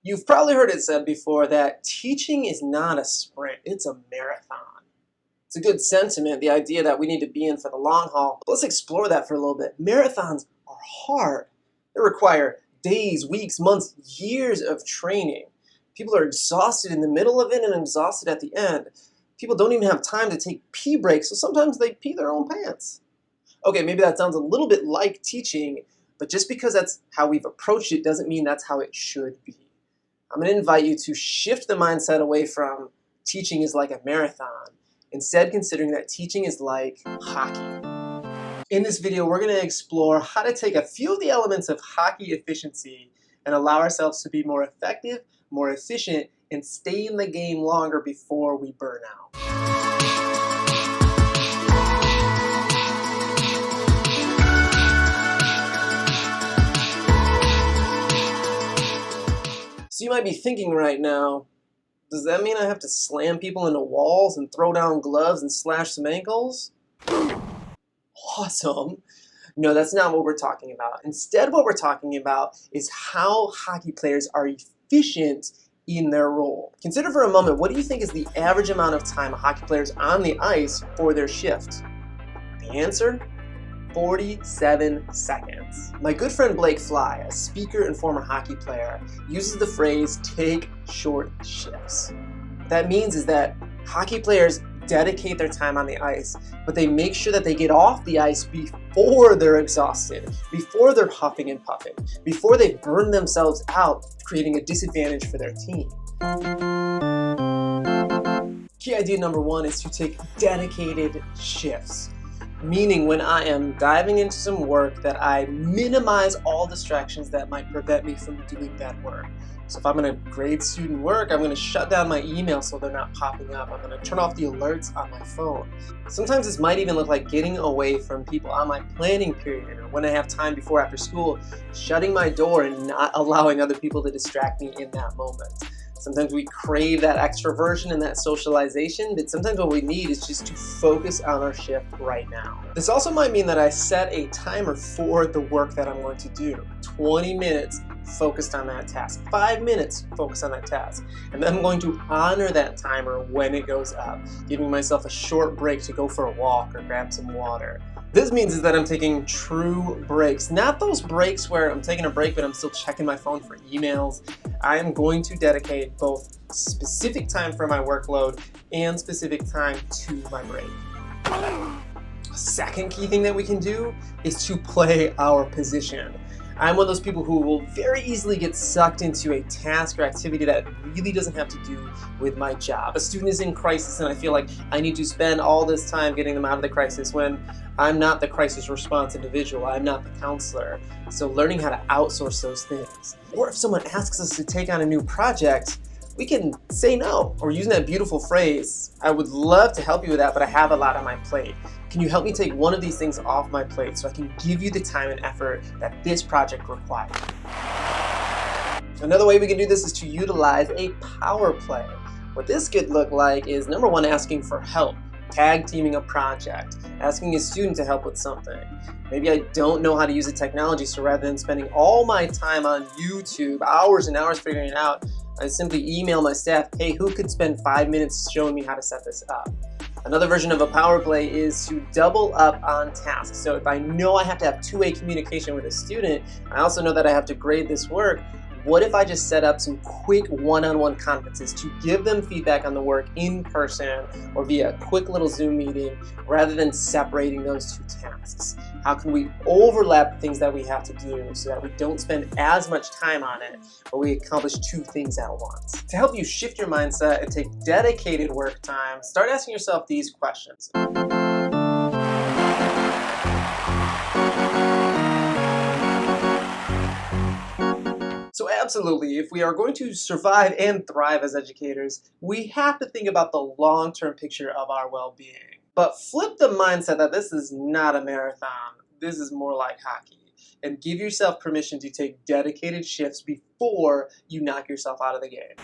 You've probably heard it said before that teaching is not a sprint, it's a marathon. It's a good sentiment, the idea that we need to be in for the long haul. But let's explore that for a little bit. Marathons are hard. They require days, weeks, months, years of training. People are exhausted in the middle of it and exhausted at the end. People don't even have time to take pee breaks, so sometimes they pee their own pants. Okay, maybe that sounds a little bit like teaching, but just because that's how we've approached it doesn't mean that's how it should be. I'm going to invite you to shift the mindset away from teaching is like a marathon, instead considering that teaching is like hockey. In this video, we're going to explore how to take a few of the elements of hockey efficiency and allow ourselves to be more effective, more efficient, and stay in the game longer before we burn out. So you might be thinking right now, does that mean I have to slam people into walls and throw down gloves and slash some ankles? Awesome. No, that's not what we're talking about. Instead, what we're talking about is how hockey players are efficient in their role. Consider for a moment, what do you think is the average amount of time a hockey player is on the ice for their shift? The answer? 47 seconds. My good friend Blake Fly, a speaker and former hockey player, uses the phrase, take short shifts. What that means is that hockey players dedicate their time on the ice, but they make sure that they get off the ice before they're exhausted, before they're huffing and puffing, before they burn themselves out, creating a disadvantage for their team. Key idea number one is to take dedicated shifts. Meaning when I am diving into some work that I minimize all distractions that might prevent me from doing that work. So if I'm going to grade student work, I'm going to shut down my email so they're not popping up. I'm going to turn off the alerts on my phone. Sometimes this might even look like getting away from people on my planning period or when I have time before after school, shutting my door and not allowing other people to distract me in that moment. Sometimes we crave that extroversion and that socialization, but sometimes what we need is just to focus on our shift right now. This also might mean that I set a timer for the work that I'm going to do. 20 minutes focused on that task, 5 minutes focused on that task. And then I'm going to honor that timer when it goes up, giving myself a short break to go for a walk or grab some water. This means is that I'm taking true breaks, not those breaks where I'm taking a break but I'm still checking my phone for emails. I am going to dedicate both specific time for my workload and specific time to my break. A second key thing that we can do is to play our position. I'm one of those people who will very easily get sucked into a task or activity that really doesn't have to do with my job. A student is in crisis and I feel like I need to spend all this time getting them out of the crisis when I'm not the crisis response individual. I'm not the counselor. So learning how to outsource those things. Or if someone asks us to take on a new project, we can say no. Or using that beautiful phrase, I would love to help you with that, but I have a lot on my plate. Can you help me take one of these things off my plate so I can give you the time and effort that this project requires? Another way we can do this is to utilize a power play. What this could look like is, number one, asking for help. Tag teaming a project, asking a student to help with something. Maybe I don't know how to use the technology, so rather than spending all my time on YouTube, hours and hours figuring it out, I simply email my staff, hey, who could spend 5 minutes showing me how to set this up? Another version of a power play is to double up on tasks. So if I know I have to have two-way communication with a student, I also know that I have to grade this work, what if I just set up some quick one-on-one conferences to give them feedback on the work in person or via a quick little Zoom meeting rather than separating those two tasks? How can we overlap the things that we have to do so that we don't spend as much time on it, but we accomplish two things at once? To help you shift your mindset and take dedicated work time, start asking yourself these questions. So absolutely, if we are going to survive and thrive as educators, we have to think about the long-term picture of our well-being. But flip the mindset that this is not a marathon, this is more like hockey. And give yourself permission to take dedicated shifts before you knock yourself out of the game.